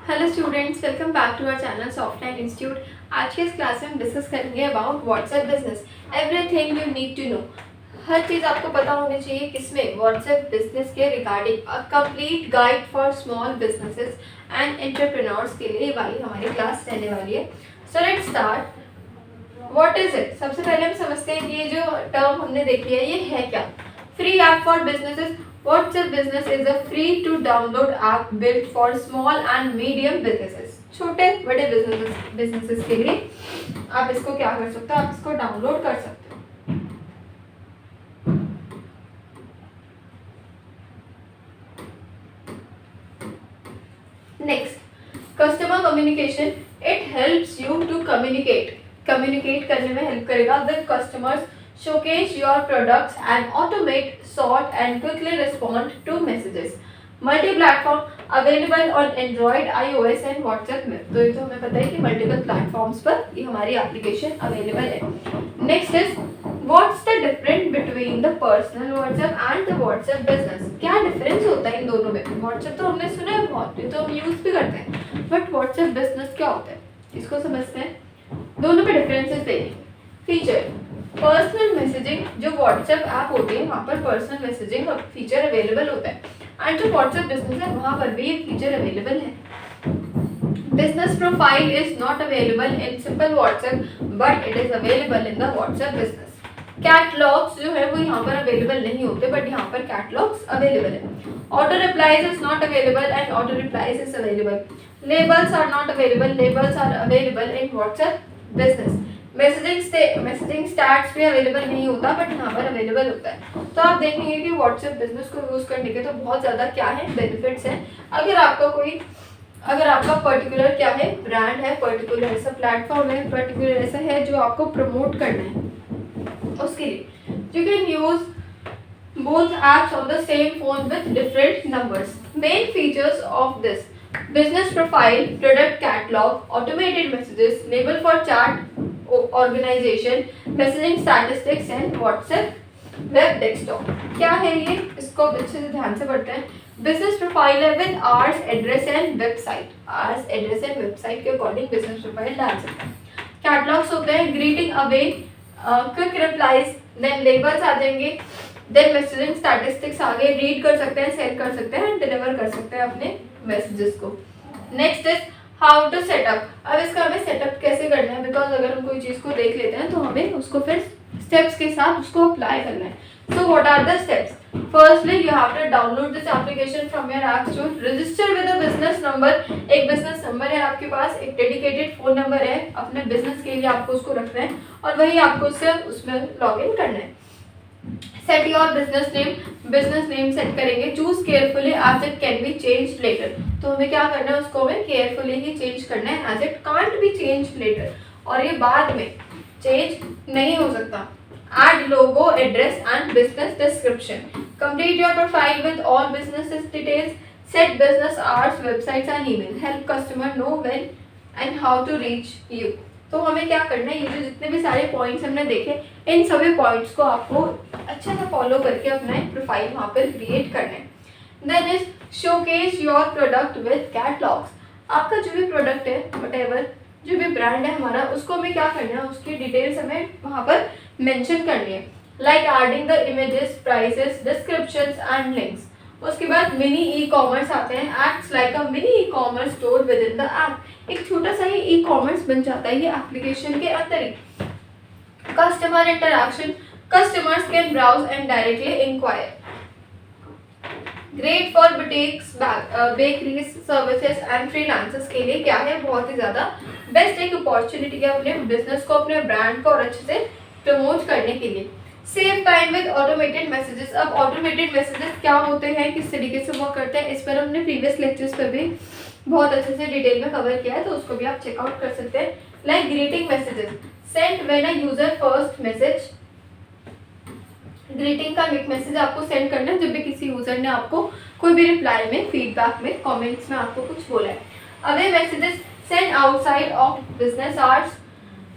Hello students, welcome back to our channel Softline institute. आज के इस क्लास में हम डिस्कस करेंगे about WhatsApp business, everything you need to know. हर चीज़ आपको पता होनी चाहिए किसमें, व्हाट्सएप बिजनेस के regarding a complete guide for small businesses and entrepreneurs के लिए वाली हमारी क्लास रहने वाली है। So let's start. What is it? सबसे पहले हम समझते हैं कि ये जो टर्म हमने देखी है ये है क्या। Free app for businesses. WhatsApp Business is a free to download app built for small and medium businesses। छोटे बड़े बिजनेसेस के लिए आप इसको क्या कर सकते हो, आप इसको डाउनलोड कर सकते हो। Next, customer communication. It helps you to communicate करने में हेल्प करेगा with customers, showcase your products and automate, sort and quickly respond to messages। multi-platform available on Android, iOS and WhatsApp में। तो ये तो हमें पता है कि मल्टीपल प्लेटफॉर्म्स पर ये हमारी एप्लीकेशन अवेलेबल है। Next is what's the difference between the personal WhatsApp and the WhatsApp business. क्या डिफरेंस होता है इन दोनों में? व्हाट्सएप तो हमने सुना है बहुत, ये तो हम यूज भी करते हैं, बट व्हाट्सएप बिजनेस क्या होता है इसको समझते हैं। दोनों में डिफरेंसेस देखेंगे। Feature, personal messaging. जो व्हाट्सएप ऐप होती है वहाँ पर पर्सनल मैसेजिंग का फीचर अवेलेबल होता है, एंड जो व्हाट्सएप बिजनेस है वहाँ पर भी ये फीचर अवेलेबल है। Business profile is not available in simple WhatsApp but it is available in the WhatsApp business. Catalogues जो है वो यहाँ पर अवेलेबल नहीं होते, बट यहाँ पर कैटलॉग्स अवेलेबल है। Auto replies is not available and auto replies is available. Labels are not available, labels are available in WhatsApp business. Messaging stats भी अवेलेबल नहीं होता, बट यहाँ पर अवेलेबल होता है। तो आप देखेंगे कि व्हाट्सएप बिजनेस को यूज करने के तो बहुत ज़्यादा क्या है बेनिफिट्स हैं। अगर आपका पर्टिकुलर क्या है ब्रांड है, पर्टिकुलर ऐसा प्लेटफॉर्म है, पर्टिकुलर ऐसा है जो आपको प्रमोट करना है, उसके लिए you can use both apps on the same phone with different numbers। Main features of this: business profile, product catalog, automated messages, label for chat organization, messaging statistics and WhatsApp web desktop। क्या है ये, इसको अच्छे से ध्यान से पढ़ते हैं। बिजनेस प्रोफाइल है with hours, address and website. Hours, address and website के अकॉर्डिंग बिजनेस प्रोफाइल डाल सकते हैं। कैटलॉग्स होते हैं greeting away, quick replies, then labels आ जाएंगे, देन मैसेजिंग स्टैटिस्टिक्स आगे रीड कर सकते हैं, सेंड कर सकते हैं, डिलीवर कर सकते हैं अपने मैसेजेस को। Next is how to setup. अब इसका हमें सेटअप कैसे करना है, बिकॉज अगर हम कोई चीज़ को देख लेते हैं तो हमें उसको फिर स्टेप्स के साथ उसको अप्लाई करना है। So what are the steps? Firstly you have to download this application from your app store, register with a business number. एक बिजनेस नंबर है आपके पास, एक डेडिकेटेड फोन नंबर है, अपने बिजनेस के लिए आपको उसको रखना है और वही आपको उसमें लॉग इन करना है। Set your business name set करेंगे। Choose carefully as it can be change later. तो हमें क्या करना है, उसको हमें केयरफुली ही चेंज करना है, as it can't be change later, और ये बाद में चेंज नहीं हो सकता। Add logo, address and business description. Complete your profile with all business details. Set business hours, websites and email. Help customer know when and how to reach you. तो हमें क्या करना है, ये जो जितने भी सारे पॉइंट्स हमने देखे, इन सभी पॉइंट्स को आपको अच्छे से फॉलो करके अपना एक प्रोफाइल वहाँ पर क्रिएट करना है। Then is showcase your product with catalogs. आपका जो भी प्रोडक्ट है, व्हाटएवर जो भी ब्रांड है हमारा, उसको हमें क्या करना है, उसकी डिटेल्स हमें वहाँ पर मेंशन करनी है, like adding the images, prices, descriptions and links. उसके बाद मिनी ई कॉमर्स आते हैं, acts like a mini e commerce store with in the app. एक छोटा सा ही ई कॉमर्स बन जाता है ये एप्लीकेशन के अंदर ही। Customer interaction, customers can browse and directly enquire. Great for boutiques, bakeries, services and freelancers के लिए क्या है, बहुत ही ज़्यादा बेस्ट एक अपॉर्चुनिटी है अपने बिजनेस को, अपने ब्रांड को और अच्छे से प्रमोट करने के लिए। Save time with automated messages. अब ऑटोमेटेड मैसेजेस क्या होते हैं, किस तरीके से वर्क करते हैं, इस पर हमने प्रीवियस लेक्चर्स पर भी बहुत अच्छे से डिटेल में कवर किया है, तो उसको भी आप चेकआउट कर सकते हैं। Like greeting messages sent when a user first message. Greeting का एक मैसेज आपको सेंड करना है जब भी किसी यूजर ने आपको कोई भी रिप्लाई में, फीडबैक में, कमेंट्स में आपको कुछ बोला है। Away messages send outside of business hours.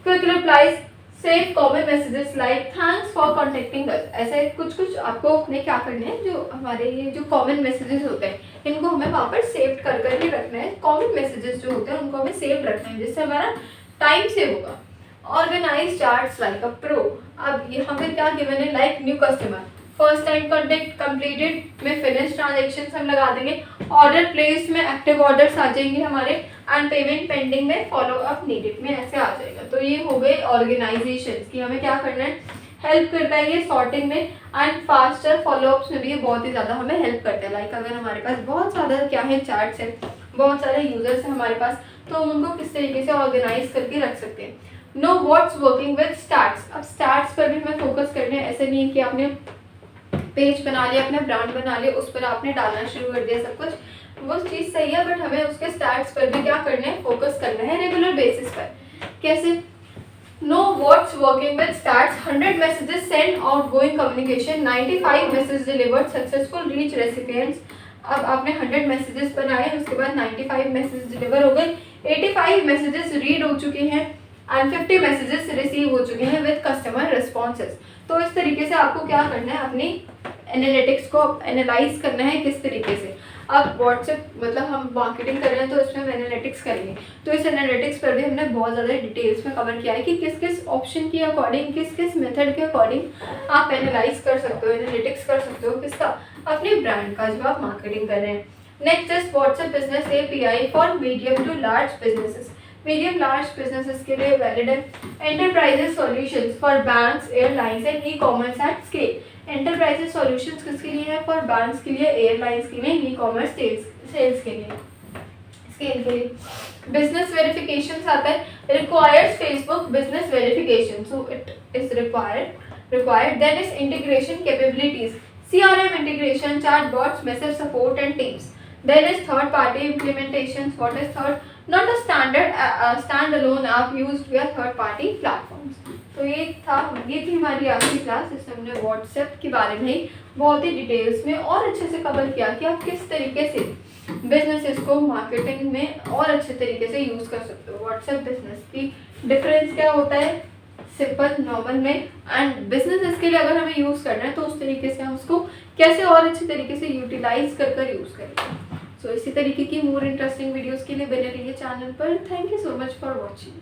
Quick replies save common messages like thanks for contacting us. ऐसे कुछ आपको अपने क्या करने हैं, जो हमारे ये जो कॉमन मैसेजेस होते हैं इनको हमें वहाँ पर सेव कर ही रखना है। कॉमन मैसेजेस जो होते हैं उनको हमें सेव रखना है, जिससे हमारा टाइम सेव होगा। Organize charts like a pro. अब यहाँ पे क्या गिवन है, like new customer, first time contact completed में फिनिश ट्रांजेक्शन हम लगा देंगे, ऑर्डर प्लेस में एक्टिव ऑर्डर्स आ जाएंगे हमारे, एंड पेमेंट पेंडिंग में फॉलो अप नीडेड में ऐसे आ जाएगा। तो ये हो गए ऑर्गेनाइजेशन की हमें क्या करना है, हेल्प करता है ये सॉर्टिंग में एंड फास्टर फॉलोअप्स में भी ये बहुत ही ज़्यादा हमें हेल्प करता है। लाइक अगर हमारे पास बहुत ज़्यादा क्या है चार्ट्स है, बहुत सारे यूजर्स हैं हमारे पास, तो हम उनको किस तरीके से ऑर्गेनाइज करके रख सकते हैं। Know what's working with starts. अब स्टार्ट्स पर भी हमें फोकस करना है। ऐसे नहीं है कि आपने पेज बना लिया, अपना ब्रांड बना लिया, उस पर आपने डालना शुरू कर दिया सब कुछ, वो चीज़ सही है, बट हमें उसके स्टार्ट्स पर भी क्या करना है, फोकस करना है रेगुलर बेसिस पर। कैसे, know what's working with starts 100 messages send outgoing communication, 95 message delivered successful reach recipients. अब आपने 100 मैसेजेस बनाए, उसके बाद 95 मैसेज डिलीवर हो गए, 85 मैसेजेस रीड हो चुके हैं एंड 50 मैसेजेस रिसीव हो चुके हैं विद कस्टमर रिस्पॉन्सेज। तो इस तरीके से आपको क्या करना है, अपनी एनालिटिक्स को एनालाइज करना है किस तरीके से। अब व्हाट्सएप मतलब हम मार्केटिंग कर रहे हैं तो इसमें हम एनालिटिक्स करेंगे, तो इस एनालिटिक्स पर भी हमने बहुत ज़्यादा डिटेल्स में कवर किया है कि किस किस ऑप्शन के अकॉर्डिंग, किस किस मेथड के अकॉर्डिंग आप एनालाइज कर सकते हो, एनालिटिक्स कर सकते हो किसका, अपने ब्रांड का, जब आप मार्केटिंग कर रहे हैं। Next is WhatsApp business API for medium to large businesses. Medium large businesses के लिए वैलिड है। Enterprises solutions for banks, airlines and e commerce at scale. Enterprises solutions किसके लिए है, फॉर बैंक्स के लिए, एयरलाइंस के लिए, ई कॉमर्स सेल्स के लिए, स्केल के लिए। बिजनेस वेरिफिकेशन आता है, requires Facebook business verification, so it is required. Then is integration capabilities, CRM integration, chatbots, message support and teams. Then is third party implementations. What is third? Not a standalone app used via third party platforms. तो ये थी हमारी आज की class, जिसमें हमने WhatsApp के बारे में बहुत ही डिटेल्स में और अच्छे से कवर किया कि आप किस तरीके से बिजनेसेस को मार्केटिंग में और अच्छे तरीके से यूज़ कर सकते हो। व्हाट्सएप बिजनेस की डिफरेंस क्या होता है सिंपल नॉर्मल में, एंड बिजनेस के लिए अगर हमें यूज़ करना है तो उस तरीके से हम उसको कैसे और अच्छे तरीके से यूटिलाइज कर यूज़ करेंगे। सो इसी तरीके की मोर इंटरेस्टिंग वीडियोस के लिए बने रहिए चैनल पर। Thank you so much for watching.